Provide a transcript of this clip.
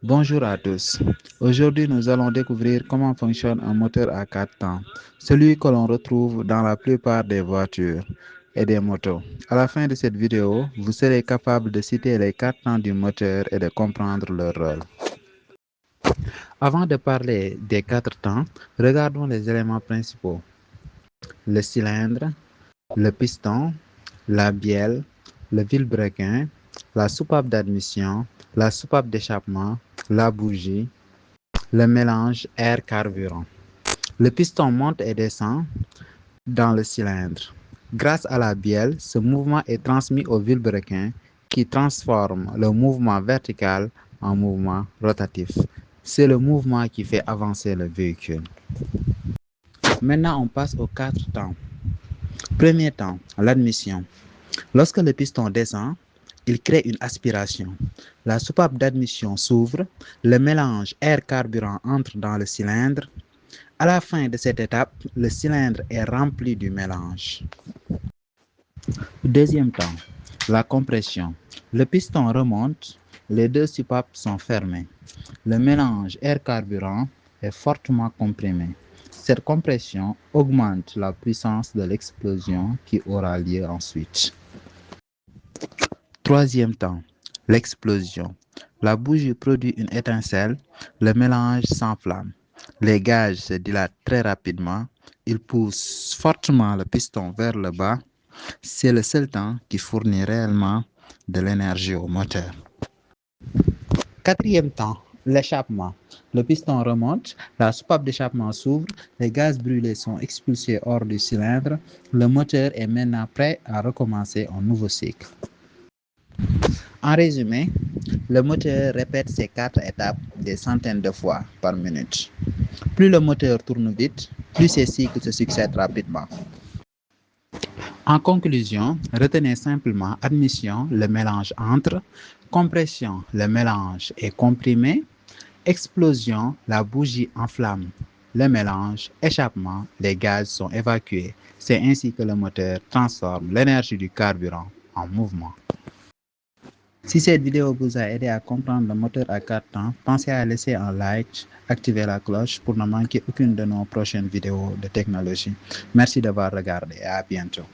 Bonjour à tous. Aujourd'hui, nous allons découvrir comment fonctionne un moteur à quatre temps, celui que l'on retrouve dans la plupart des voitures et des motos. À la fin de cette vidéo, vous serez capable de citer les quatre temps du moteur et de comprendre leur rôle. Avant de parler des quatre temps, regardons les éléments principaux. Le cylindre, le piston, la bielle, le vilebrequin, la soupape d'admission, la soupape d'échappement, la bougie, le mélange air-carburant. Le piston monte et descend dans le cylindre. Grâce à la bielle, ce mouvement est transmis au vilebrequin qui transforme le mouvement vertical en mouvement rotatif. C'est le mouvement qui fait avancer le véhicule. Maintenant, on passe aux quatre temps. Premier temps, l'admission. Lorsque le piston descend, il crée une aspiration. La soupape d'admission s'ouvre, le mélange air-carburant entre dans le cylindre. À la fin de cette étape, le cylindre est rempli du mélange. Deuxième temps, la compression. Le piston remonte, les deux soupapes sont fermées. Le mélange air-carburant est fortement comprimé. Cette compression augmente la puissance de l'explosion qui aura lieu ensuite. Troisième temps, l'explosion. La bougie produit une étincelle, le mélange s'enflamme. Les gaz se dilatent très rapidement, ils poussent fortement le piston vers le bas. C'est le seul temps qui fournit réellement de l'énergie au moteur. Quatrième temps, l'échappement. Le piston remonte, la soupape d'échappement s'ouvre, les gaz brûlés sont expulsés hors du cylindre. Le moteur est maintenant prêt à recommencer un nouveau cycle. En résumé, le moteur répète ces quatre étapes des centaines de fois par minute. Plus le moteur tourne vite, plus ces cycles se succèdent rapidement. En conclusion, retenez simplement admission, le mélange entre, compression, le mélange est comprimé, explosion, la bougie enflamme le mélange, échappement, les gaz sont évacués. C'est ainsi que le moteur transforme l'énergie du carburant en mouvement. Si cette vidéo vous a aidé à comprendre le moteur à quatre temps, pensez à laisser un like, activer la cloche pour ne manquer aucune de nos prochaines vidéos de technologie. Merci d'avoir regardé et à bientôt.